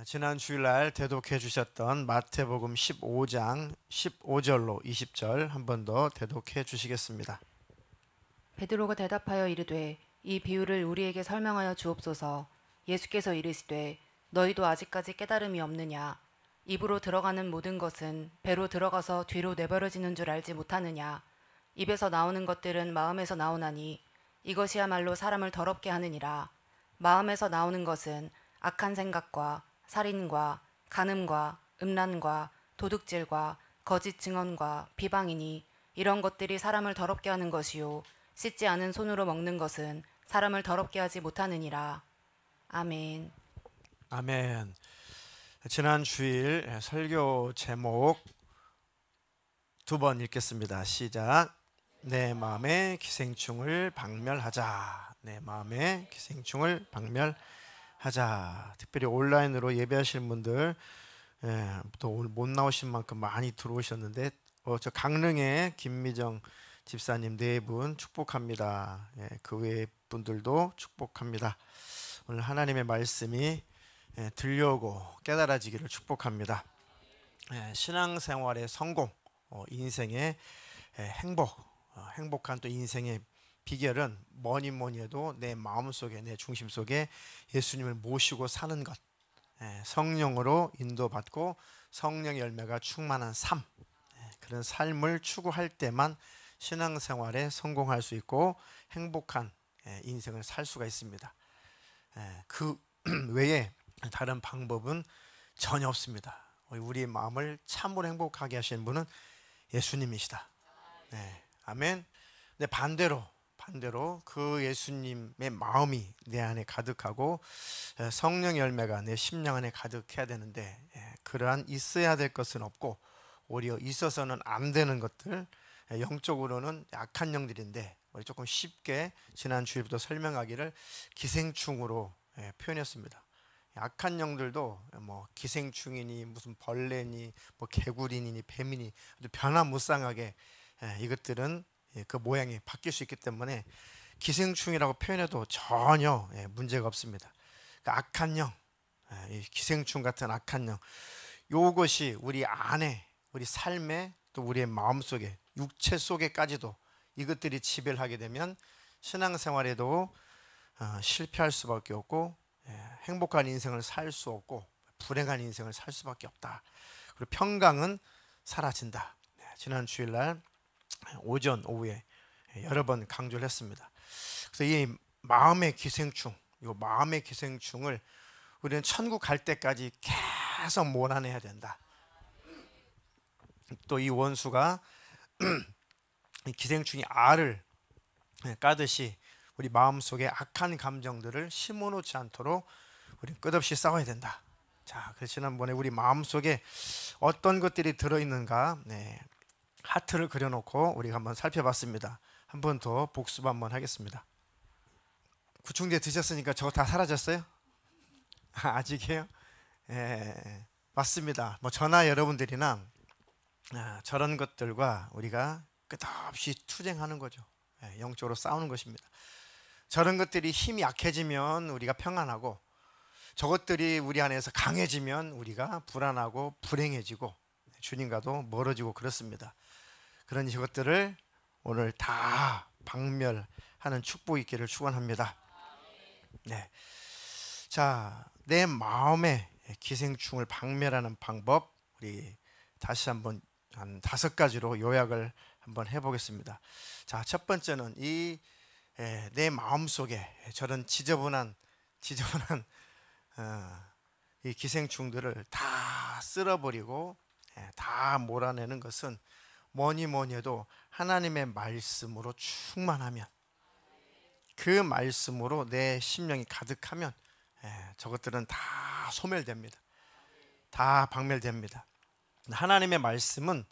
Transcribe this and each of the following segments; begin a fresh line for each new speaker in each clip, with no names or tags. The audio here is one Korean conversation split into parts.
지난 주일날 대독해 주셨던 마태복음 15장 15절로 20절 한 번 더 대독해 주시겠습니다.
베드로가 대답하여 이르되 이 비유를 우리에게 설명하여 주옵소서. 예수께서 이르시되 너희도 아직까지 깨달음이 없느냐. 입으로 들어가는 모든 것은 배로 들어가서 뒤로 내버려지는 줄 알지 못하느냐. 입에서 나오는 것들은 마음에서 나오나니 이것이야말로 사람을 더럽게 하느니라. 마음에서 나오는 것은 악한 생각과 살인과 간음과 음란과 도둑질과 거짓 증언과 비방이니 이런 것들이 사람을 더럽게 하는 것이요 씻지 않은 손으로 먹는 것은 사람을 더럽게 하지 못하느니라. 아멘.
아멘. 지난 주일 설교 제목 두 번 읽겠습니다. 시작. 내 마음의 기생충을 박멸하자. 내 마음의 기생충을 박멸하자. 특별히 온라인으로 예배하시는 분들 또 오늘 못 나오신 만큼 많이 들어오셨는데 저 강릉의 김미정 집사님 네 분 축복합니다. 그 외의 분들도 축복합니다. 오늘 하나님의 말씀이 들려오고 깨달아지기를 축복합니다. 신앙생활의 성공, 인생의 행복한 또 인생의 비결은 뭐니 해도 내 마음속에, 내 중심 속에 예수님을 모시고 사는 것, 성령으로 인도받고 성령의 열매가 충만한 삶, 그런 삶을 추구할 때만 신앙생활에 성공할 수 있고 행복한 인생을 살 수가 있습니다. 그 외에 다른 방법은 전혀 없습니다. 우리의 마음을 참으로 행복하게 하시는 분은 예수님이시다. 아멘. 근데 반대로 그 예수님의 마음이 내 안에 가득하고 성령 열매가 내 심령 안에 가득해야 되는데 그러한 있어야 될 것은 없고 오히려 있어서는 안 되는 것들, 영적으로는 약한 영들인데 우리 조금 쉽게 지난 주일부터 설명하기를 기생충으로 표현했습니다. 약한 영들도 뭐 기생충이니 무슨 벌레니 뭐 개구리니 뱀이니 변화무쌍하게 이것들은 그 모양이 바뀔 수 있기 때문에 기생충이라고 표현해도 전혀 문제가 없습니다. 그러니까 악한 영, 이 기생충 같은 악한 영, 이것이 우리 안에, 우리 삶에 또 우리의 마음 속에, 육체 속에까지도 이것들이 지배를 하게 되면 신앙생활에도 실패할 수밖에 없고 행복한 인생을 살 수 없고 불행한 인생을 살 수밖에 없다. 그리고 평강은 사라진다. 지난 주일날 오전 오후에 여러 번 강조를 했습니다. 그래서 이 마음의 기생충, 이 마음의 기생충을 우리는 천국 갈 때까지 계속 몰아내야 된다. 또 이 원수가 기생충이 알을 까듯이 우리 마음속에 악한 감정들을 심어놓지 않도록 우리 끝없이 싸워야 된다. 자, 그래서 지난번에 우리 마음속에 어떤 것들이 들어있는가 하트를 그려놓고 우리가 한번 살펴봤습니다. 한 번 더 복습 한번 하겠습니다. 구충제 드셨으니까 저거 다 사라졌어요? 아직이에요? 맞습니다. 뭐 저나 여러분들이나 저런 것들과 우리가 끝없이 투쟁하는 거죠. 영적으로 싸우는 것입니다. 저런 것들이 힘이 약해지면 우리가 평안하고 저것들이 우리 안에서 강해지면 우리가 불안하고 불행해지고 주님과도 멀어지고 그렇습니다. 그런 이것들을 오늘 다 박멸하는 축복이 있기를 축원합니다. 자, 내 마음의 기생충을 박멸하는 방법 우리 다시 한번 한 5가지로 요약을 한번 해보겠습니다. 자, 첫 번째는 내 마음속에 저런 지저분한 이 기생충들을 다 쓸어버리고 다 몰아내는 것은 뭐니 해도 하나님의 말씀으로 충만하면, 그 말씀으로 내 심령이 가득하면 저것들은 다 소멸됩니다. 다 박멸됩니다. 하나님의 말씀은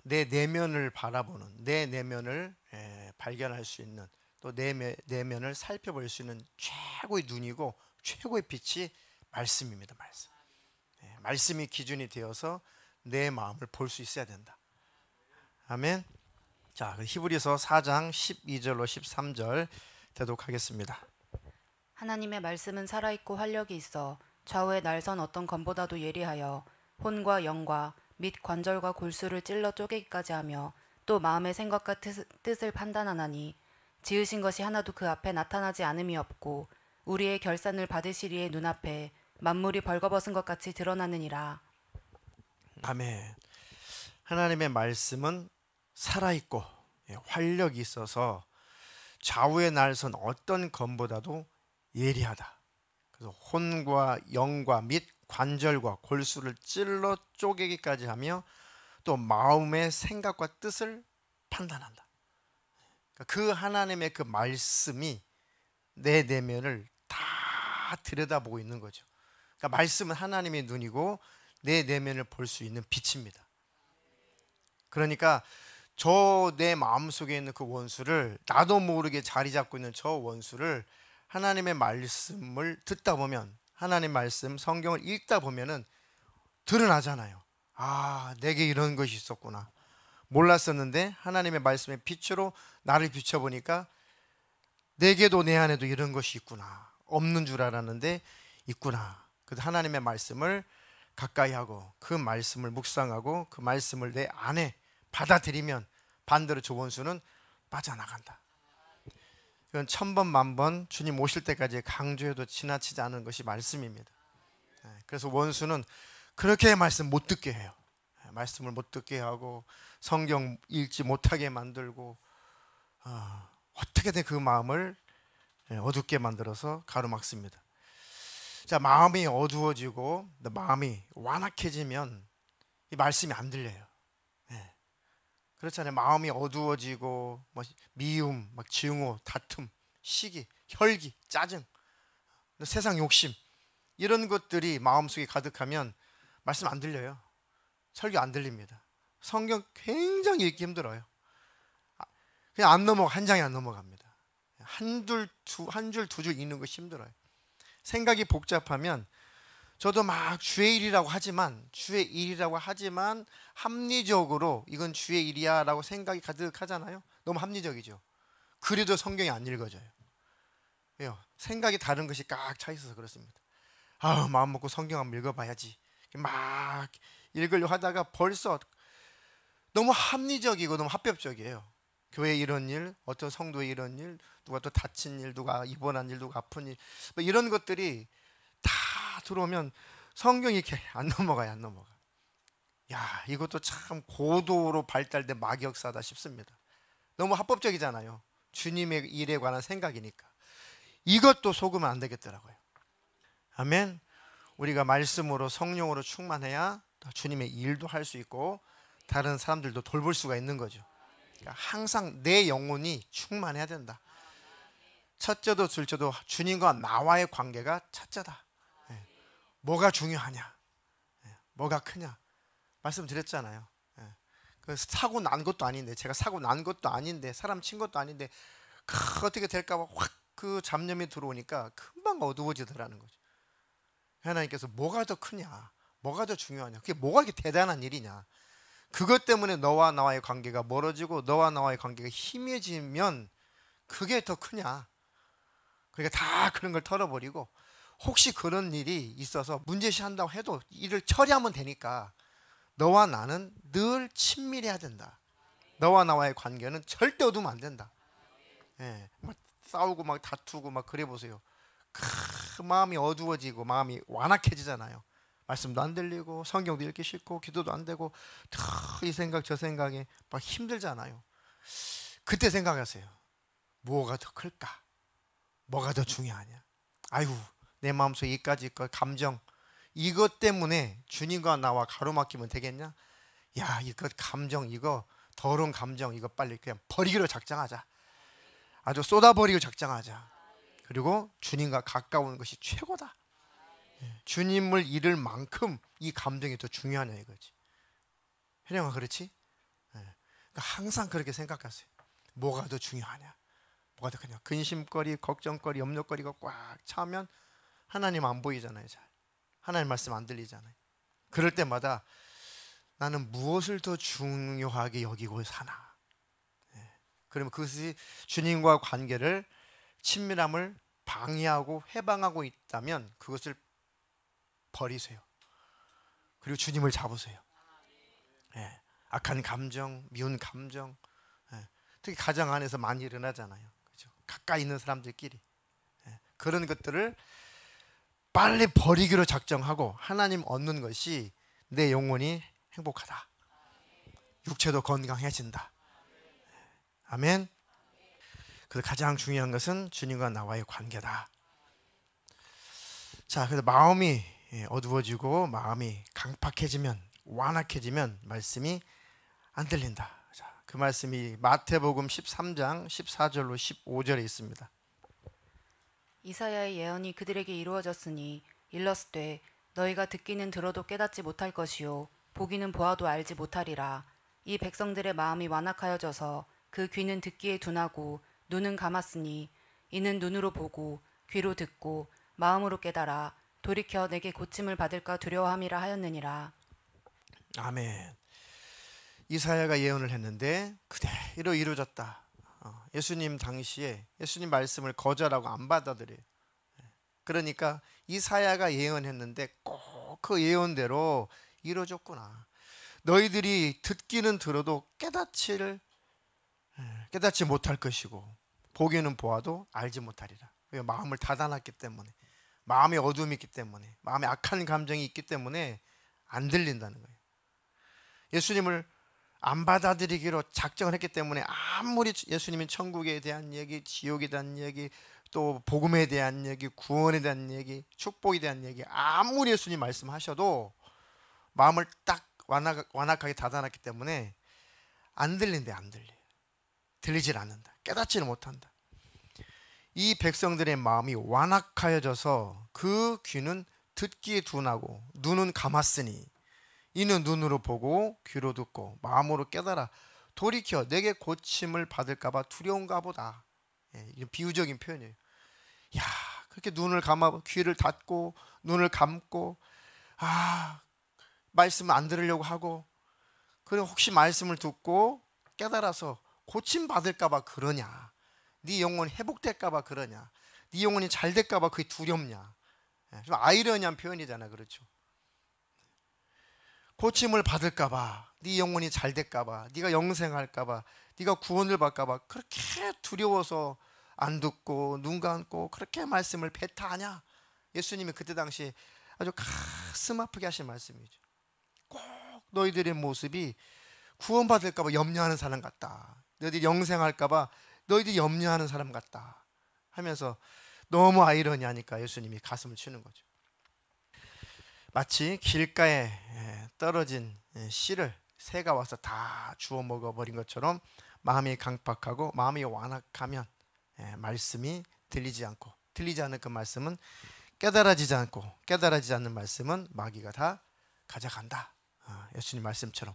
내 내면을 바라보는, 내 내면을 발견할 수 있는, 또 내 내면을 살펴볼 수 있는 최고의 눈이고 최고의 빛이 말씀입니다. 말씀이 기준이 되어서 내 마음을 볼 수 있어야 된다. 아멘. 자, 히브리서 4장 12절로 13절 대독하겠습니다.
하나님의 말씀은 살아있고 활력이 있어 좌우의 날선 어떤 검보다도 예리하여 혼과 영과 및 관절과 골수를 찔러 쪼개기까지 하며 또 마음의 생각과 뜻을 판단하나니 지으신 것이 하나도 그 앞에 나타나지 않음이 없고 우리의 결산을 받으시리의 눈앞에 만물이 벌거벗은 것 같이 드러나느니라.
아멘. 하나님의 말씀은 살아있고 활력이 있어서 좌우의 날선 어떤 검보다도 예리하다. 그래서 혼과 영과 및 관절과 골수를 찔러 쪼개기까지 하며 또 마음의 생각과 뜻을 판단한다. 그 하나님의 그 말씀이 내 내면을 다 들여다보고 있는 거죠. 그러니까 말씀은 하나님의 눈이고 내 내면을 볼 수 있는 빛입니다. 그러니까 저 내 마음속에 있는 그 원수를, 나도 모르게 자리 잡고 있는 저 원수를 하나님의 말씀을 듣다 보면, 하나님 말씀 성경을 읽다 보면은 드러나잖아요. 아, 내게 이런 것이 있었구나. 몰랐었는데 하나님의 말씀의 빛으로 나를 비춰보니까 내게도, 내 안에도 이런 것이 있구나. 없는 줄 알았는데 있구나. 그래서 하나님의 말씀을 가까이 하고 그 말씀을 묵상하고 그 말씀을 내 안에 받아들이면 반대로 저 원수는 빠져나간다. 이건 천번 만번 주님 오실 때까지 강조해도 지나치지 않은 것이 말씀입니다. 그래서 원수는 그렇게 말씀 못 듣게 해요. 말씀을 못 듣게 하고 성경 읽지 못하게 만들고 어떻게든 그 마음을 어둡게 만들어서 가로막습니다. 자, 마음이 어두워지고 마음이 완악해지면 이 말씀이 안 들려요. 그렇잖아요. 마음이 어두워지고 미움, 증오, 다툼, 시기, 혈기, 짜증, 세상 욕심, 이런 것들이 마음속에 가득하면 말씀 안 들려요. 설교 안 들립니다. 성경 굉장히 읽기 힘들어요. 그냥 안 넘어가, 한 장이 안 넘어갑니다. 한 줄 두 줄 읽는 것이 힘들어요. 생각이 복잡하면 저도 막 주의 일이라고 하지만 합리적으로 이건 주의 일이야 라고 생각이 가득하잖아요. 너무 합리적이죠. 그래도 성경이 안 읽어져요. 왜요? 생각이 다른 것이 꽉 차 있어서 그렇습니다. 마음 먹고 성경 한번 읽어봐야지 막 읽으려고 하다가 벌써 너무 합리적이고 너무 합법적이에요. 교회 이런 일, 어떤 성도의 이런 일, 누가 또 다친 일, 누가 입원한 일, 누가 아픈 일, 이런 것들이 다 들어오면 성경이 이렇게 안 넘어가요. 안 넘어가. 야, 이것도 참 고도로 발달된 마귀역사다 싶습니다. 너무 합법적이잖아요. 주님의 일에 관한 생각이니까. 이것도 속으면 안 되겠더라고요. 아멘. 우리가 말씀으로 성령으로 충만해야 주님의 일도 할 수 있고 다른 사람들도 돌볼 수가 있는 거죠. 그러니까 항상 내 영혼이 충만해야 된다. 첫째도 둘째도 주님과 나와의 관계가 첫째다. 뭐가 중요하냐, 뭐가 크냐 말씀드렸잖아요. 그 사고 난 것도 아닌데, 제가 사고 난 것도 아닌데, 사람 친 것도 아닌데 어떻게 될까봐 확 그 잡념이 들어오니까 금방 어두워지더라는 거죠. 하나님께서 뭐가 더 크냐, 뭐가 더 중요하냐, 그게 뭐가 이렇게 대단한 일이냐, 그것 때문에 너와 나와의 관계가 멀어지고 너와 나와의 관계가 희미해지면 그게 더 크냐. 그러니까 다 그런 걸 털어버리고, 혹시 그런 일이 있어서 문제시한다고 해도 일을 처리하면 되니까 너와 나는 늘 친밀해야 된다. 너와 나와의 관계는 절대 어두우면 안 된다. 막 싸우고 막 다투고 막 그래 보세요. 마음이 어두워지고 마음이 완악해지잖아요. 말씀도 안 들리고 성경도 읽기 싫고 기도도 안 되고 이 생각 저 생각에 막 힘들잖아요. 그때 생각하세요. 뭐가 더 클까? 뭐가 더 중요하냐? 아이고, 내 마음속에 이까지 거 감정, 이것 때문에 주님과 나와 가로막히면 되겠냐? 야, 이거 감정, 이거 더러운 감정, 이거 빨리 그냥 버리기로 작정하자. 아주 쏟아버리고 작정하자. 그리고 주님과 가까운 것이 최고다. 주님을 잃을 만큼 이 감정이 더 중요하냐 이거지. 혜령아, 그렇지? 그러니까 항상 그렇게 생각하세요. 뭐가 더 중요하냐, 뭐가 더 크냐. 근심거리, 걱정거리, 염려거리가 꽉 차면 하나님 안 보이잖아요. 잘 하나님 말씀 안 들리잖아요. 그럴 때마다 나는 무엇을 더 중요하게 여기고 사나. 그러면 그것이 주님과 관계를, 친밀함을 방해하고 해방하고 있다면 그것을 버리세요. 그리고 주님을 잡으세요. 예, 악한 감정, 미운 감정, 예, 특히 가정 안에서 많이 일어나잖아요. 그렇죠? 가까이 있는 사람들끼리 그런 것들을 빨리 버리기로 작정하고 하나님 얻는 것이 내 영혼이 행복하다. 육체도 건강해진다. 아멘. 그래서 가장 중요한 것은 주님과 나와의 관계다. 자, 그래서 마음이 어두워지고 마음이 강팍해지면, 완악해지면 말씀이 안 들린다. 자, 그 말씀이 마태복음 13장 14절로 15절에 있습니다.
이사야의 예언이 그들에게 이루어졌으니 일렀으되 너희가 듣기는 들어도 깨닫지 못할 것이요 보기는 보아도 알지 못하리라. 이 백성들의 마음이 완악하여져서 그 귀는 듣기에 둔하고 눈은 감았으니 이는 눈으로 보고 귀로 듣고 마음으로 깨달아 돌이켜 내게 고침을 받을까 두려워함이라 하였느니라.
아멘. 이사야가 예언을 했는데 그대로 이루어졌다. 예수님 당시에 예수님 말씀을 거절하고 안 받아들여요. 그러니까 이사야가 예언했는데 꼭 그 예언대로 이루어졌구나. 너희들이 듣기는 들어도 깨닫지 못할 것이고 보기는 보아도 알지 못하리라. 왜? 마음을 닫아놨기 때문에, 마음에 어둠이 있기 때문에, 마음에 악한 감정이 있기 때문에 안 들린다는 거예요. 예수님을 안 받아들이기로 작정을 했기 때문에 아무리 예수님이 천국에 대한 얘기, 지옥에 대한 얘기, 또 복음에 대한 얘기, 구원에 대한 얘기, 축복에 대한 얘기 아무리 예수님 말씀하셔도 마음을 딱 완악하게 닫아놨기 때문에 안 들린대. 안 들려. 들리질 않는다. 깨닫지는 못한다. 이 백성들의 마음이 완악하여져서 그 귀는 듣기에 둔하고 눈은 감았으니 이는 눈으로 보고 귀로 듣고 마음으로 깨달아 돌이켜 내게 고침을 받을까 봐 두려운가 보다. 이게 비유적인 표현이에요. 야, 그렇게 눈을 감아 귀를 닫고 눈을 감고 말씀 안 들으려고 하고, 그리고 혹시 말씀을 듣고 깨달아서 고침 받을까 봐 그러냐, 네 영혼이 회복될까 봐 그러냐, 네 영혼이 잘 될까 봐 그게 두렵냐. 좀 아이러니한 표현이잖아. 그렇죠? 고침을 받을까 봐, 네 영혼이 잘 될까 봐, 네가 영생할까 봐, 네가 구원을 받을까 봐 그렇게 두려워서 안 듣고 눈 감고 그렇게 말씀을 배타하냐. 예수님이 그때 당시 아주 가슴 아프게 하신 말씀이죠. 꼭 너희들의 모습이 구원받을까 봐 염려하는 사람 같다, 너희들이 영생할까 봐 너희들이 염려하는 사람 같다 하면서 너무 아이러니하니까 예수님이 가슴을 치는 거죠. 마치 길가에 떨어진 씨를 새가 와서 다 주워 먹어버린 것처럼 마음이 강팍하고 마음이 완악하면 말씀이 들리지 않는 그 말씀은 깨달아지지 않는 말씀은 마귀가 다 가져간다. 예수님 말씀처럼.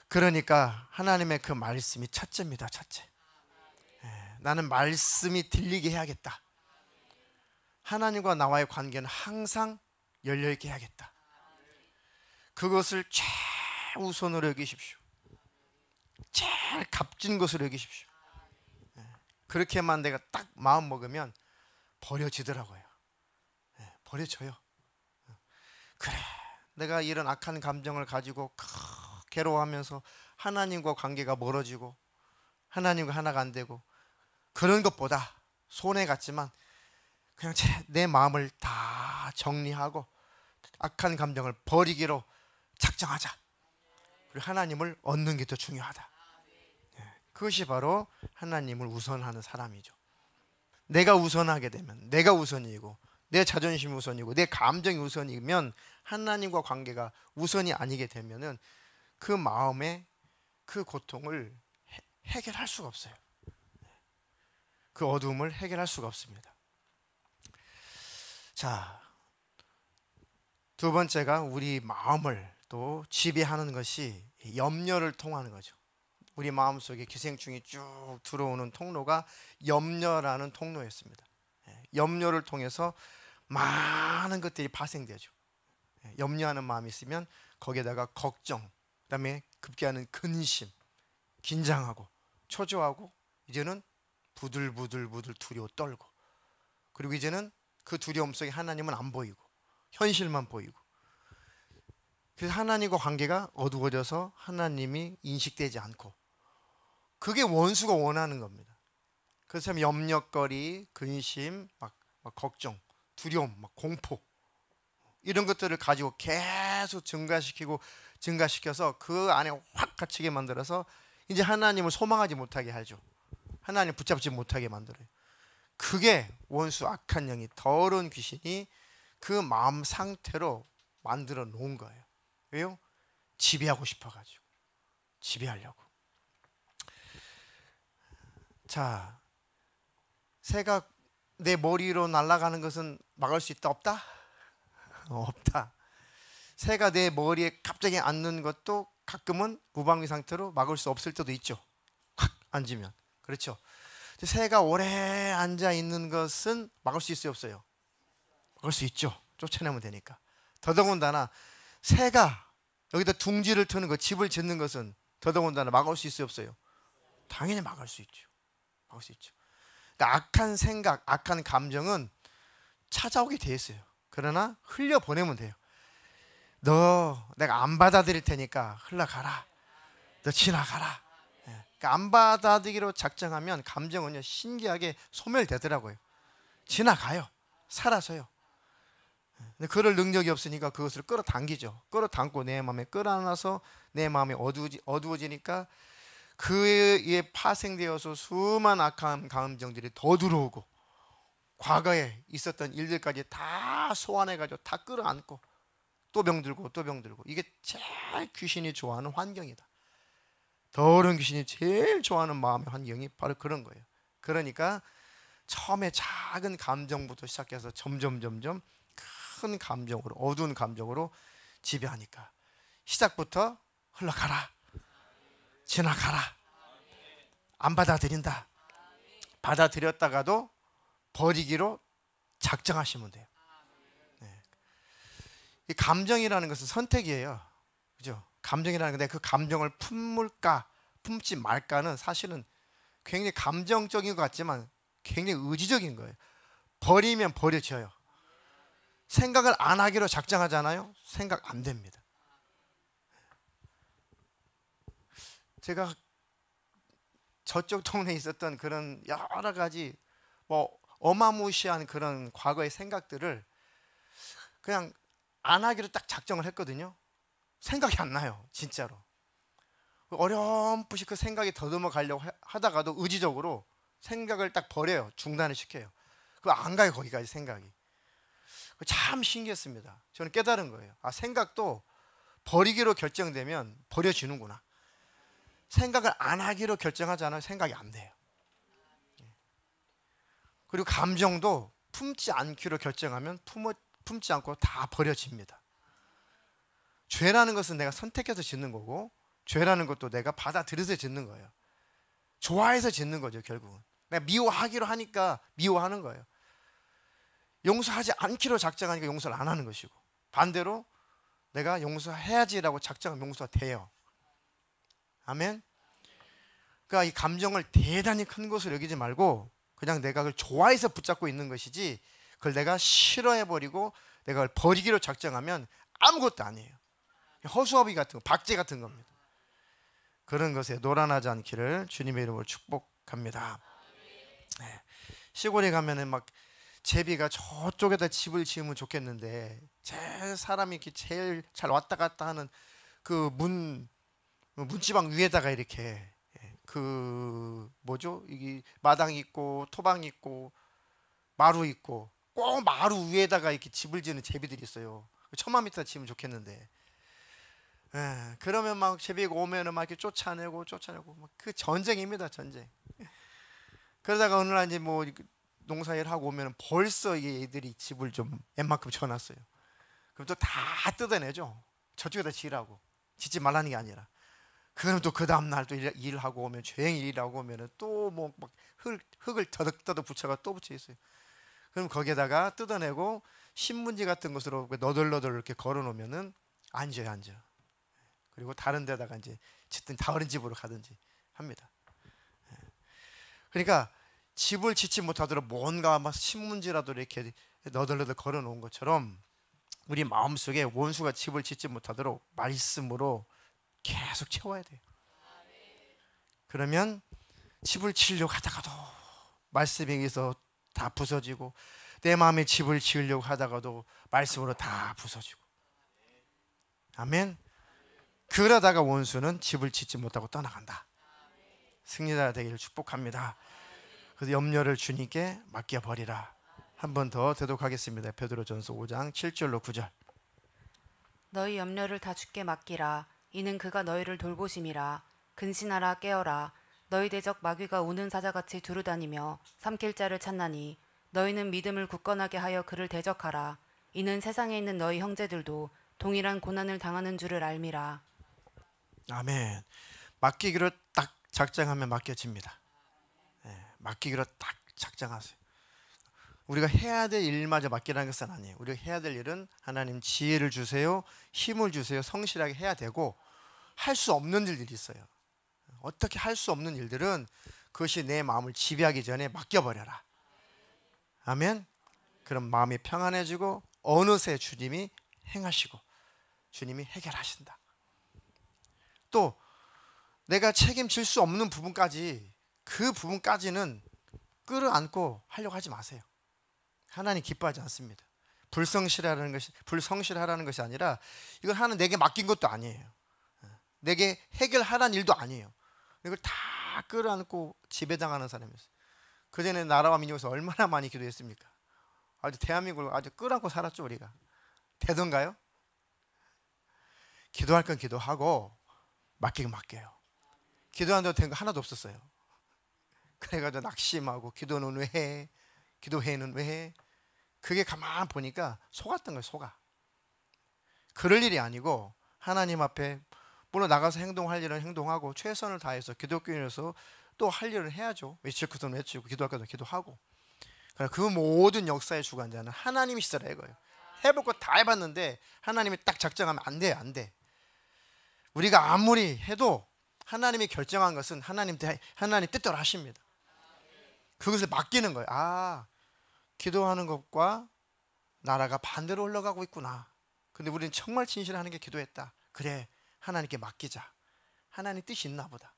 그러니까 하나님의 그 말씀이 첫째입니다. 첫째. 나는 말씀이 들리게 해야겠다. 하나님과 나와의 관계는 항상 열려있게 해야겠다. 그것을 최우선으로 여기십시오. 제일 값진 것으로 여기십시오. 그렇게만 내가 딱 마음 먹으면 버려지더라고요. 버려져요. 그래, 내가 이런 악한 감정을 가지고 괴로워하면서 하나님과 관계가 멀어지고 하나님과 하나가 안 되고 그런 것보다 손해 같지만 그냥 내 마음을 다 정리하고 악한 감정을 버리기로 작정하자. 그리고 하나님을 얻는 게 더 중요하다. 그것이 바로 하나님을 우선하는 사람이죠. 내가 우선하게 되면, 내가 우선이고 내 자존심이 우선이고 내 감정이 우선이면 하나님과 관계가 우선이 아니게 되면은 그 마음의 그 고통을 해결할 수가 없어요. 그 어두움을 해결할 수가 없습니다. 자, 두 번째가 우리 마음을 또 지배하는 것이 염려를 통하는 거죠. 우리 마음속에 기생충이 쭉 들어오는 통로가 염려라는 통로였습니다. 염려를 통해서 많은 것들이 발생되죠. 염려하는 마음이 있으면 거기에다가 걱정, 그다음에 급기야는 근심, 긴장하고 초조하고 이제는 부들부들 두려워 떨고, 그리고 이제는 그 두려움 속에 하나님은 안 보이고 현실만 보이고. 그래서 하나님과 관계가 어두워져서 하나님이 인식되지 않고, 그게 원수가 원하는 겁니다. 그래서 염려거리, 근심, 막 걱정, 두려움, 막 공포, 이런 것들을 가지고 계속 증가시켜서 그 안에 확 갇히게 만들어서 이제 하나님을 소망하지 못하게 하죠. 하나님 붙잡지 못하게 만들어요. 그게 원수, 악한 영이, 더러운 귀신이 그 마음 상태로 만들어 놓은 거예요. 왜요? 지배하고 싶어가지고, 지배하려고. 자, 새가 내 머리로 날아가는 것은 막을 수 있다, 없다? 없다. 새가 내 머리에 갑자기 앉는 것도 가끔은 무방비 상태로 막을 수 없을 때도 있죠. 확 앉으면. 그렇죠. 새가 오래 앉아 있는 것은 막을 수 있어요, 없어요? 막을 수 있죠. 쫓아내면 되니까. 더더군다나 새가 여기다 둥지를 트는 것, 집을 짓는 것은 더더군다나 막을 수 있어요, 없어요? 당연히 막을 수 있죠. 막을 수 있죠. 그러니까 악한 생각, 악한 감정은 찾아오게 돼 있어요. 그러나 흘려보내면 돼요. 너 내가 안 받아들일 테니까 흘러가라. 너 지나가라. 그러니까 안 받아들이기로 작정하면 감정은요, 신기하게 소멸되더라고요. 지나가요. 사라져요. 근데 그럴 능력이 없으니까 그것을 끌어당기죠. 끌어당고 내 마음에 끌어안아서 내 마음이 어두워지니까 그에 파생되어서 수많은 악한 감정들이 더 들어오고, 과거에 있었던 일들까지 다 소환해가지고 다 끌어안고 또 병들고 또 병들고. 이게 제일 귀신이 좋아하는 환경이다. 더러운 귀신이 제일 좋아하는 마음의 환경이 바로 그런 거예요. 그러니까 처음에 작은 감정부터 시작해서 점점 큰 감정으로, 어두운 감정으로 지배하니까 시작부터 흘러가라, 지나가라, 안 받아들인다. 받아들였다가도 버리기로 작정하시면 돼요. 네. 이 감정이라는 것은 선택이에요. 그죠? 감정이라는 건데 그 감정을 품을까 품지 말까는 사실은 굉장히 감정적인 것 같지만 굉장히 의지적인 거예요. 버리면 버려져요. 생각을 안 하기로 작정하잖아요. 생각 안 됩니다. 제가 저쪽 동네에 있었던 그런 여러 가지 어마무시한 그런 과거의 생각들을 그냥 안 하기로 딱 작정을 했거든요. 생각이 안 나요, 진짜로. 어렴풋이 그 생각이 더듬어 가려고 하다가도 의지적으로 생각을 딱 버려요. 중단을 시켜요. 그거 안 가요, 거기까지 생각이. 참 신기했습니다. 저는 깨달은 거예요. 아, 생각도 버리기로 결정되면 버려지는구나. 생각을 안 하기로 결정하잖아요. 생각이 안 돼요. 그리고 감정도 품지 않기로 결정하면 품지 않고 다 버려집니다. 죄라는 것은 내가 선택해서 짓는 거고, 죄라는 것도 내가 받아들여서 짓는 거예요. 좋아해서 짓는 거죠, 결국은. 내가 미워하기로 하니까 미워하는 거예요. 용서하지 않기로 작정하니까 용서를 안 하는 것이고, 반대로 내가 용서해야지라고 작정하면 용서가 돼요. 아멘. 그러니까 이 감정을 대단히 큰 것으로 여기지 말고 그냥 내가 그걸 좋아해서 붙잡고 있는 것이지, 그걸 내가 싫어해버리고 내가 그걸 버리기로 작정하면 아무것도 아니에요. 허수아비 같은 거, 박제 같은 겁니다. 그런 것에 노란하지 않기를 주님의 이름으로 축복합니다. 네. 시골에 가면은 막 제비가 저쪽에다 집을 지으면 좋겠는데, 제일 사람이 이렇게 제일 잘 왔다 갔다 하는 그 문지방 위에다가 이렇게 그 뭐죠? 이게 마당 있고 토방 있고 마루 있고 꼭 마루 위에다가 이렇게 집을 지는 제비들이 있어요. 1000m 지으면 좋겠는데, 그러면 막 제비가 오면은 막 이렇게 쫓아내고 막 그 전쟁입니다, 전쟁. 그러다가 어느 날 이제 뭐 농사일 하고 오면은 벌써 이게 애들이 집을 좀 웬만큼 쳐놨어요. 그럼 또 다 뜯어내죠. 저쪽에다 지으라고. 짓지 말라는 게 아니라. 그럼 또 그 다음 날 또 일하고 오면, 조용히 일하고 오면은 또 뭐 막 흙을 더덕더덕 붙여가 또 붙여 있어요. 그럼 거기에다가 뜯어내고 신문지 같은 것으로 너덜너덜 이렇게 걸어놓으면은 앉아요, 앉아. 그리고 다른 데다가 이제 짓든 다른 집으로 가든지 합니다. 그러니까 집을 짓지 못하도록 뭔가 막 신문지라도 이렇게 너덜너덜 걸어놓은 것처럼 우리 마음속에 원수가 집을 짓지 못하도록 말씀으로 계속 채워야 돼요. 그러면 집을 지으려고 하다가도 말씀에 의해서 다 부서지고, 내 마음에 집을 지으려고 하다가도 말씀으로 다 부서지고. 아멘. 그러다가 원수는 집을 짓지 못하고 떠나간다. 승리자 되기를 축복합니다. 그래서 염려를 주님께 맡겨버리라. 한 번 더 되독하겠습니다. 베드로전서 5장 7절로 9절.
너희 염려를 다 주께 맡기라. 이는 그가 너희를 돌보심이라. 근신하라 깨어라. 너희 대적 마귀가 우는 사자같이 두루다니며 삼킬 자를 찾나니 너희는 믿음을 굳건하게 하여 그를 대적하라. 이는 세상에 있는 너희 형제들도 동일한 고난을 당하는 줄을 알미라.
아멘. 맡기기로 딱 작정하면 맡겨집니다. 맡기기로 딱 작정하세요. 우리가 해야 될 일마저 맡기라는 것은 아니에요. 우리가 해야 될 일은 하나님 지혜를 주세요, 힘을 주세요, 성실하게 해야 되고, 할 수 없는 일들이 있어요. 어떻게 할 수 없는 일들은 그것이 내 마음을 지배하기 전에 맡겨버려라. 아멘. 그럼 마음이 평안해지고 어느새 주님이 행하시고 주님이 해결하신다. 또 내가 책임질 수 없는 부분까지, 그 부분까지는 끌어안고 하려고 하지 마세요. 하나님 기뻐하지 않습니다. 불성실하라는 것이 아니라, 이건 하나님 내게 맡긴 것도 아니에요. 내게 해결하라는 일도 아니에요. 이걸 다 끌어안고 지배당하는 사람이었어요. 그전에 나라와 민족에서 얼마나 많이 기도했습니까? 아주 대한민국을 아주 끌어안고 살았죠. 우리가 되던가요? 기도할 건 기도하고 맡기긴 맡겨요. 기도한다고 된 거 하나도 없었어요. 그래가지고 낙심하고, 기도는 왜 해? 기도회는 왜 해? 그게 가만 보니까 속았던 거예요. 속아. 그럴 일이 아니고 하나님 앞에 물론 나가서 행동할 일은 행동하고 최선을 다해서 기독교인으로서 또 할 일을 해야죠. 외칠 것은 외치고 기도할 것은 기도하고. 그 모든 역사의 주관자는 하나님이시더라 이거예요. 해볼 거 다 해봤는데 하나님이 딱 작정하면 안 돼, 안 돼. 우리가 아무리 해도 하나님이 결정한 것은 하나님 뜻대로 하십니다. 그것을 맡기는 거예요. 아, 기도하는 것과 나라가 반대로 흘러가고 있구나. 근데 우리는 정말 진실하는 게 기도했다. 그래, 하나님께 맡기자. 하나님 뜻이 있나 보다.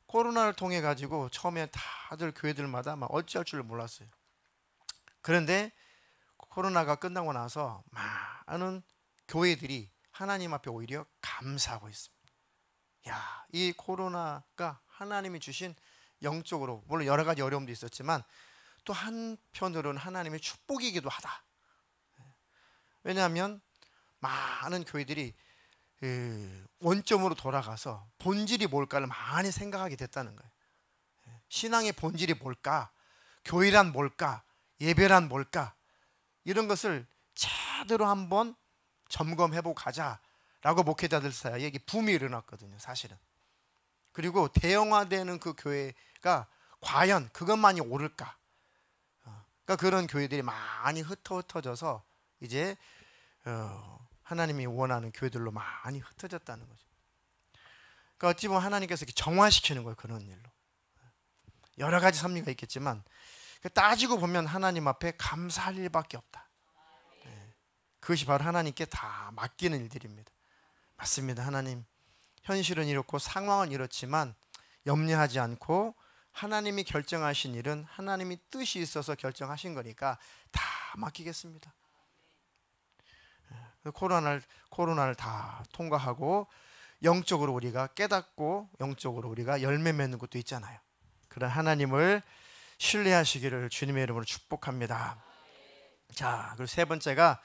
코로나를 통해 가지고 처음에 다들 교회들마다 막 어찌할 줄 몰랐어요. 그런데 코로나가 끝나고 나서 많은 교회들이 하나님 앞에 오히려 감사하고 있습니다. 야, 이 코로나가 하나님이 주신 영적으로, 물론 여러 가지 어려움도 있었지만 또 한편으로는 하나님의 축복이기도 하다. 왜냐하면 많은 교회들이 원점으로 돌아가서 본질이 뭘까를 많이 생각하게 됐다는 거예요. 신앙의 본질이 뭘까? 교회란 뭘까? 예배란 뭘까? 이런 것을 제대로 한번 점검해보고 가자라고 목회자들 사이에 붐이 일어났거든요, 사실은. 그리고 대형화되는 그 교회가 과연 그것만이 옳을까? 그러니까 그런 교회들이 많이 흩어져서 이제 하나님이 원하는 교회들로 많이 흩어졌다는 거죠. 그러니까 어찌 보면 하나님께서 이렇게 정화시키는 거예요, 그런 일로. 여러 가지 섭리가 있겠지만 따지고 보면 하나님 앞에 감사할 일밖에 없다. 그것이 바로 하나님께 다 맡기는 일들입니다. 맞습니다. 하나님, 현실은 이렇고 상황은 이렇지만 염려하지 않고 하나님이 결정하신 일은 하나님이 뜻이 있어서 결정하신 거니까 다 맡기겠습니다. 코로나를 다 통과하고 영적으로 우리가 깨닫고 영적으로 우리가 열매 맺는 것도 있잖아요. 그런 하나님을 신뢰하시기를 주님의 이름으로 축복합니다. 자, 그리고 세 번째가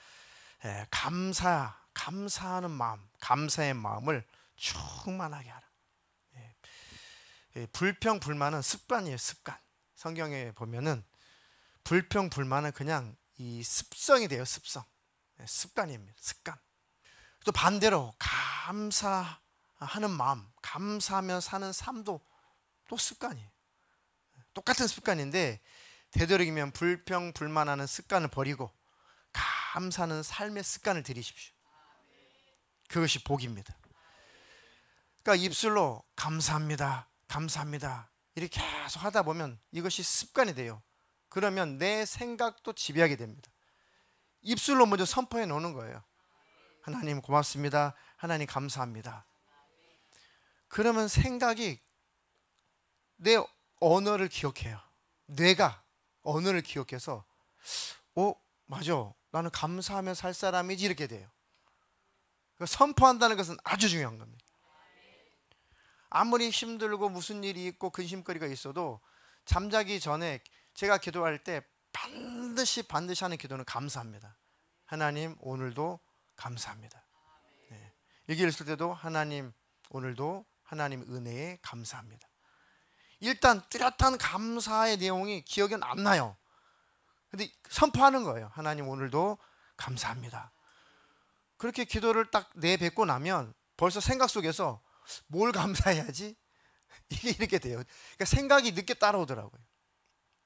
감사하는 마음, 감사의 마음을 충만하게 하라. 불평 불만은 습관이에요. 습관. 성경에 보면은 불평 불만은 그냥 이 습성이 돼요. 습성. 습관입니다. 습관. 또 반대로 감사하는 마음, 감사하며 사는 삶도 또 습관이에요. 똑같은 습관인데 되도록이면 불평 불만하는 습관을 버리고 감사하는 삶의 습관을 들이십시오. 그것이 복입니다. 그러니까 입술로 감사합니다, 감사합니다 이렇게 계속 하다 보면 이것이 습관이 돼요. 그러면 내 생각도 지배하게 됩니다. 입술로 먼저 선포해 놓는 거예요. 하나님 고맙습니다. 하나님 감사합니다. 그러면 생각이 내 언어를 기억해요. 뇌가 언어를 기억해서 맞아, 나는 감사하며 살 사람이지, 이렇게 돼요. 선포한다는 것은 아주 중요한 겁니다. 아무리 힘들고 무슨 일이 있고 근심거리가 있어도 잠자기 전에 제가 기도할 때 반드시 하는 기도는 감사합니다. 하나님 오늘도 감사합니다. 네. 여기 있을 때도 하나님 오늘도 하나님 은혜에 감사합니다. 일단 뚜렷한 감사의 내용이 기억은 안 나요. 근데 선포하는 거예요. 하나님 오늘도 감사합니다. 그렇게 기도를 딱 내뱉고 나면 벌써 생각 속에서 뭘 감사해야지? 이게 이렇게 돼요. 그러니까 생각이 늦게 따라오더라고요.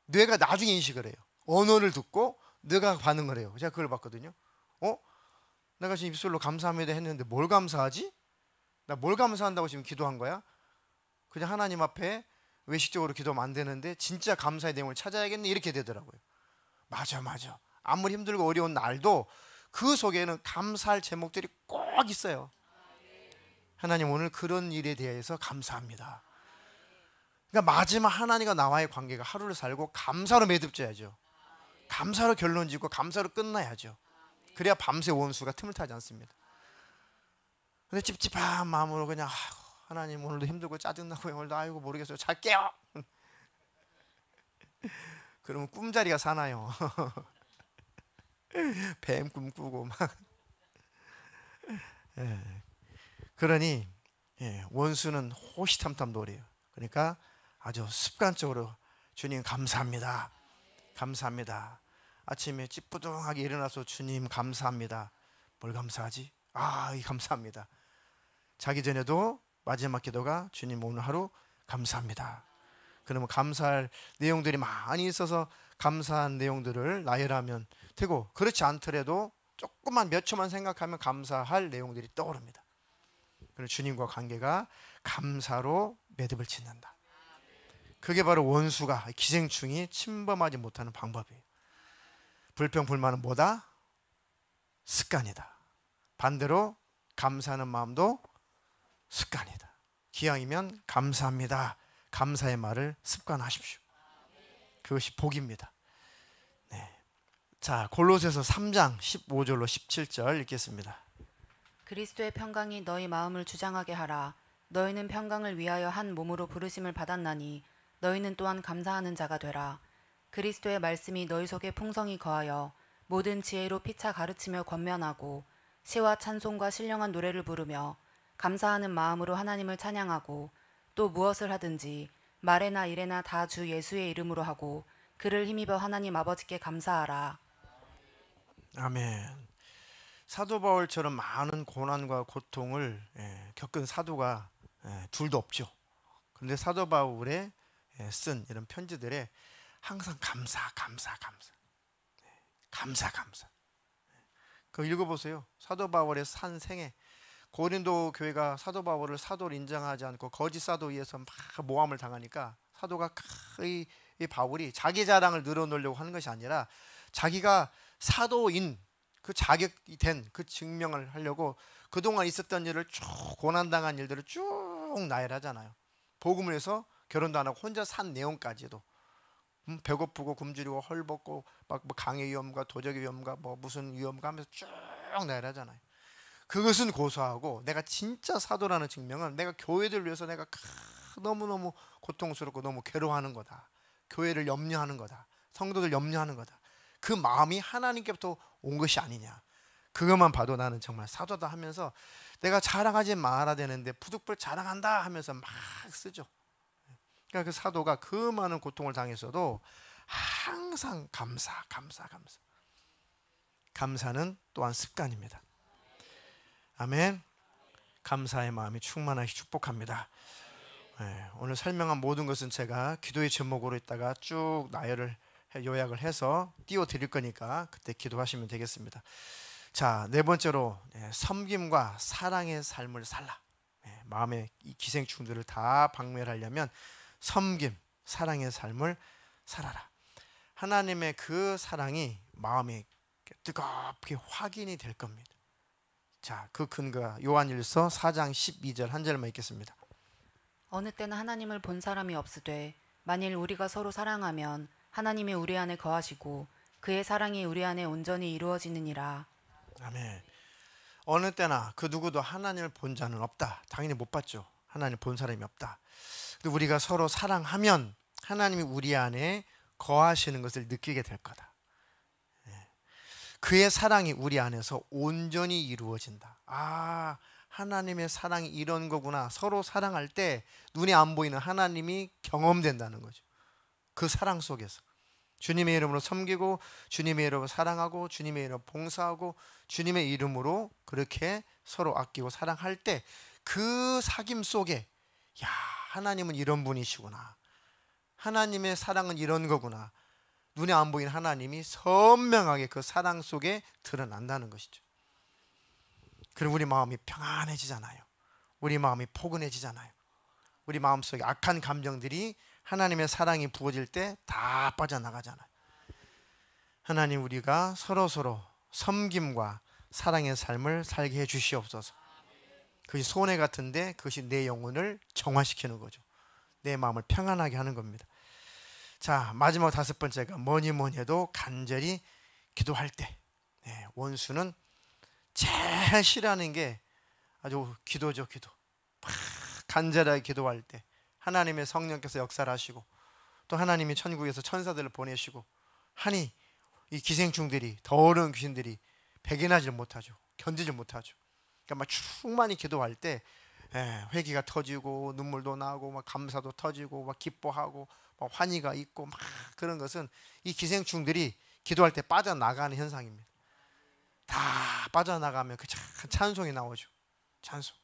뇌가 나중에 인식을 해요. 언어를 듣고 뇌가 반응을 해요. 제가 그걸 봤거든요. 내가 지금 입술로 감사합니다 했는데 뭘 감사하지? 나 뭘 감사한다고 지금 기도한 거야? 그냥 하나님 앞에 외식적으로 기도하면 안 되는데 진짜 감사의 내용을 찾아야겠네, 이렇게 되더라고요. 맞아. 아무리 힘들고 어려운 날도 그 속에는 감사할 제목들이 꼭 있어요. 하나님 오늘 그런 일에 대해서 감사합니다. 그러니까 마지막 하나님과 나와의 관계가 하루를 살고 감사로 매듭져야죠. 감사로 결론 짓고 감사로 끝나야죠. 그래야 밤새 원수가 틈을 타지 않습니다. 근데 찝찝한 마음으로 그냥 하나님 오늘도 힘들고 짜증나고 오늘도 아이고 모르겠어요, 잘게요. 그러면 꿈자리가 사나요? 뱀 꿈 꾸고 막. 그러니 원수는 호시탐탐 노래요. 그러니까 아주 습관적으로 주님 감사합니다. 감사합니다. 아침에 찌뿌둥하게 일어나서 주님 감사합니다. 뭘 감사하지? 이 감사합니다. 자기 전에도 마지막 기도가 주님 오늘 하루 감사합니다. 그러면 감사할 내용들이 많이 있어서 감사한 내용들을 나열하면 되고, 그렇지 않더라도 조금만 몇 초만 생각하면 감사할 내용들이 떠오릅니다. 그리고 주님과 관계가 감사로 매듭을 짓는다. 그게 바로 원수가, 기생충이 침범하지 못하는 방법이에요. 불평 불만은 뭐다? 습관이다. 반대로 감사하는 마음도 습관이다. 기왕이면 감사합니다. 감사의 말을 습관하십시오. 그것이 복입니다. 네. 자, 골로새서 3장 15절로 17절 읽겠습니다.
그리스도의 평강이 너희 마음을 주장하게 하라. 너희는 평강을 위하여 한 몸으로 부르심을 받았나니 너희는 또한 감사하는 자가 되라. 그리스도의 말씀이 너희 속에 풍성히 거하여 모든 지혜로 피차 가르치며 권면하고 시와 찬송과 신령한 노래를 부르며 감사하는 마음으로 하나님을 찬양하고, 또 무엇을 하든지 말에나 일에나 다 주 예수의 이름으로 하고 그를 힘입어 하나님 아버지께 감사하라.
아멘. 사도 바울처럼 많은 고난과 고통을 겪은 사도가 둘도 없죠. 그런데 사도 바울의 쓴 이런 편지들에 항상 감사. 그거 읽어보세요. 사도 바울의 산 생애, 고린도 교회가 사도 바울을 사도로 인정하지 않고 거짓 사도에 의해서 막 모함을 당하니까 사도가 이 바울이 자기 자랑을 늘어놓으려고 하는 것이 아니라 자기가 사도인 그 자격이 된 그 증명을 하려고 그동안 있었던 일을 쭉, 고난당한 일들을 쭉 나열하잖아요. 복음을 해서 결혼도 안 하고 혼자 산 내용까지도, 배고프고 굶주리고 헐벗고 막 강의 위험과 도적의 위험과 무슨 위험과 하면서 쭉 나열하잖아요. 그것은 고소하고, 내가 진짜 사도라는 증명은 내가 교회들 위해서 내가 너무너무 고통스럽고 너무 괴로워하는 거다. 교회를 염려하는 거다. 성도들 염려하는 거다. 그 마음이 하나님께부터 온 것이 아니냐. 그것만 봐도 나는 정말 사도다 하면서 내가 자랑하지 말아야 되는데 부득불 자랑한다 하면서 막 쓰죠. 그러니까 그 사도가 그 많은 고통을 당했어도 항상 감사. 감사는 또한 습관입니다. 아멘. 감사의 마음이 충만하시 축복합니다. 오늘 설명한 모든 것은 제가 기도의 제목으로 있다가 쭉 나열을 요약을 해서 띄워 드릴 거니까 그때 기도하시면 되겠습니다. 자, 네 번째로 섬김과 사랑의 삶을 살라. 마음의 이 기생충들을 다 박멸하려면 섬김, 사랑의 삶을 살아라. 하나님의 그 사랑이 마음에 뜨겁게 확인이 될 겁니다. 자, 그 근거가 요한일서 4장 12절 한 절만 읽겠습니다.
어느 때는 하나님을 본 사람이 없으되 만일 우리가 서로 사랑하면 하나님이 우리 안에 거하시고 그의 사랑이 우리 안에 온전히 이루어지느니라.
아멘. 어느 때나 그 누구도 하나님을 본 자는 없다. 당연히 못 봤죠. 하나님을 본 사람이 없다. 근데 우리가 서로 사랑하면 하나님이 우리 안에 거하시는 것을 느끼게 될 거다. 그의 사랑이 우리 안에서 온전히 이루어진다. 아, 하나님의 사랑이 이런 거구나. 서로 사랑할 때 눈에 안 보이는 하나님이 경험된다는 거죠. 그 사랑 속에서 주님의 이름으로 섬기고 주님의 이름으로 사랑하고 주님의 이름으로 봉사하고 주님의 이름으로 그렇게 서로 아끼고 사랑할 때 그 사귐 속에 야, 하나님은 이런 분이시구나. 하나님의 사랑은 이런 거구나. 눈에 안 보이는 하나님이 선명하게 그 사랑 속에 드러난다는 것이죠. 그럼 우리 마음이 평안해지잖아요. 우리 마음이 포근해지잖아요. 우리 마음속에 악한 감정들이 하나님의 사랑이 부어질 때 다 빠져나가잖아요. 하나님, 우리가 서로서로 섬김과 사랑의 삶을 살게 해 주시옵소서. 그것이 손해 같은데 그것이 내 영혼을 정화시키는 거죠. 내 마음을 평안하게 하는 겁니다. 자, 마지막 다섯 번째가 뭐니 해도 간절히 기도할 때, 원수는 제일 싫어하는 게 아주 기도죠. 기도. 막 간절하게 기도할 때 하나님의 성령께서 역사를 하시고 또 하나님이 천국에서 천사들을 보내시고 하니 이 기생충들이, 더 어려운 귀신들이 배긴하지 못하죠. 견디지 못하죠. 그러니까 막 충만히 기도할 때 회개가 터지고 눈물도 나고 막 감사도 터지고 막 기뻐하고 막 환희가 있고 막 그런 것은 이 기생충들이 기도할 때 빠져나가는 현상입니다. 다 빠져나가면 그 찬송이 나오죠. 찬송.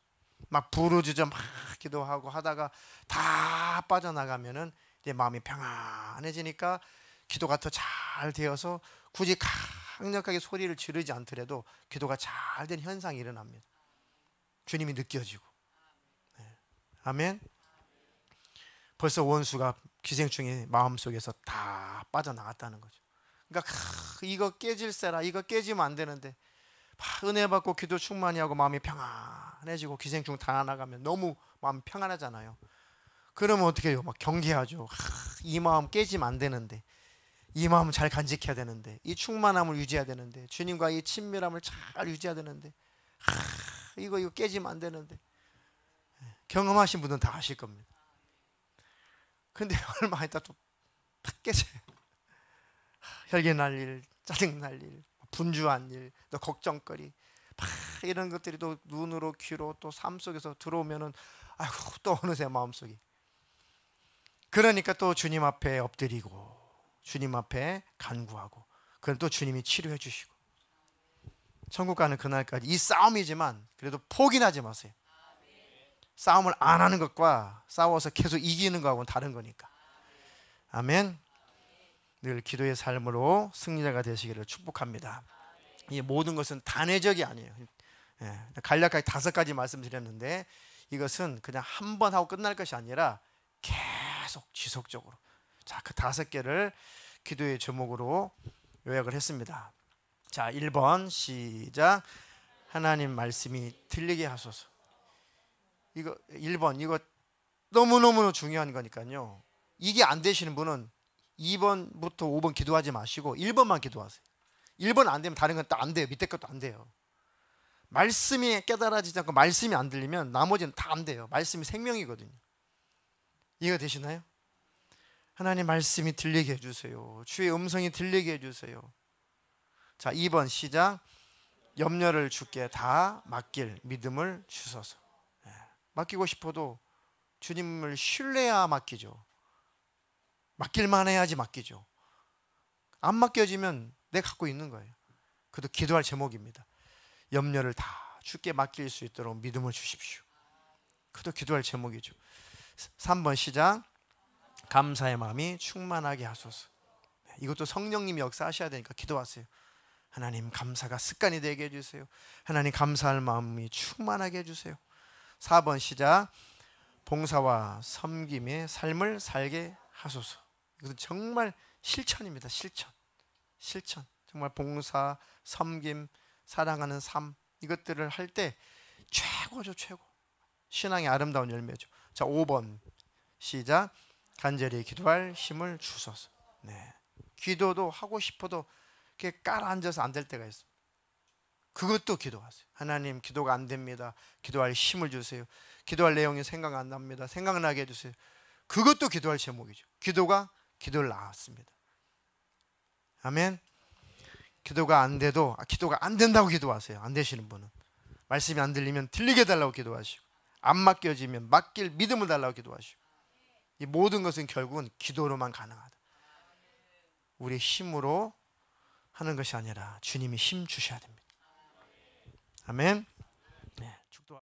막 부르짖어 막 기도하고 하다가 다 빠져나가면은 이제 마음이 평안해지니까 기도가 더 잘 되어서 굳이 강력하게 소리를 지르지 않더라도 기도가 잘 된 현상이 일어납니다. 주님이 느껴지고. 아멘. 벌써 원수가 기생충이 마음속에서 다 빠져나갔다는 거죠. 그러니까 이거 깨질세라, 이거 깨지면 안 되는데 은혜 받고 기도 충만히 하고 마음이 평안해지고 기생충 다 나가면 너무 마음이 평안하잖아요. 그러면 어떻게 해요? 막 경계하죠. 이 마음 깨지면 안 되는데, 이 마음을 잘 간직해야 되는데, 이 충만함을 유지해야 되는데, 주님과 이 친밀함을 잘 유지해야 되는데, 이거 깨지면 안 되는데. 경험하신 분들은 다 아실 겁니다. 근데 얼마 있다 또 팍 깨져요. 혈기 날 일, 짜증 날 일, 분주한 일, 또 걱정거리, 이런 것들이 또 눈으로 귀로 또 삶 속에서 들어오면은 아이고 또 어느새 마음속이. 그러니까 또 주님 앞에 엎드리고 주님 앞에 간구하고 그럼 또 주님이 치료해 주시고 천국 가는 그날까지 이 싸움이지만 그래도 포기하지 마세요. 싸움을 안 하는 것과 싸워서 계속 이기는 거하고는 다른 거니까. 아멘. 늘 기도의 삶으로 승리자가 되시기를 축복합니다. 이 모든 것은 단회적이 아니에요. 간략하게 5가지 말씀드렸는데 이것은 그냥 한 번 하고 끝날 것이 아니라 계속 지속적으로. 자, 그 5개를 기도의 제목으로 요약을 했습니다. 자, 1번 시작. 하나님 말씀이 들리게 하소서. 이거 1번 이거 너무너무 중요한 거니까요. 이게 안 되시는 분은 2번부터 5번 기도하지 마시고 1번만 기도하세요. 1번 안 되면 다른 건 또 안 돼요. 밑에 것도 안 돼요. 말씀이 깨달아지지 않고 말씀이 안 들리면 나머지는 다 안 돼요. 말씀이 생명이거든요. 이해가 되시나요? 하나님 말씀이 들리게 해주세요. 주의 음성이 들리게 해주세요. 자, 2번 시작. 염려를 주께 다 맡길 믿음을 주소서. 맡기고 싶어도 주님을 신뢰해야 맡기죠. 맡길만 해야지 맡기죠. 안 맡겨지면 내가 갖고 있는 거예요. 그것도 기도할 제목입니다. 염려를 다 주께 맡길 수 있도록 믿음을 주십시오. 그것도 기도할 제목이죠. 3번 시작. 감사의 마음이 충만하게 하소서. 이것도 성령님이 역사하셔야 되니까 기도하세요. 하나님 감사가 습관이 되게 해주세요. 하나님 감사할 마음이 충만하게 해주세요. 4번 시작. 봉사와 섬김의 삶을 살게 하소서. 이것은 정말 실천입니다. 실천. 정말 봉사, 섬김, 사랑하는 삶, 이것들을 할 때 최고죠, 최고. 신앙의 아름다운 열매죠. 자, 5번 시작. 간절히 기도할 힘을 주소서. 네. 기도도 하고 싶어도 이렇게 깔아앉아서 안 될 때가 있어요. 그것도 기도하세요. 하나님, 기도가 안 됩니다. 기도할 힘을 주세요. 기도할 내용이 생각 안 납니다. 생각나게 해주세요. 그것도 기도할 제목이죠. 기도가 기도를 낳았습니다. 아멘. 기도가 안 돼도 기도가 안 된다고 기도하세요. 안 되시는 분은 말씀이 안 들리면 들리게 해달라고 기도하시고, 안 맡겨지면 맡길 믿음을 달라고 기도하시고, 이 모든 것은 결국은 기도로만 가능하다. 우리의 힘으로 하는 것이 아니라 주님이 힘 주셔야 됩니다. 아멘. 네, 축도.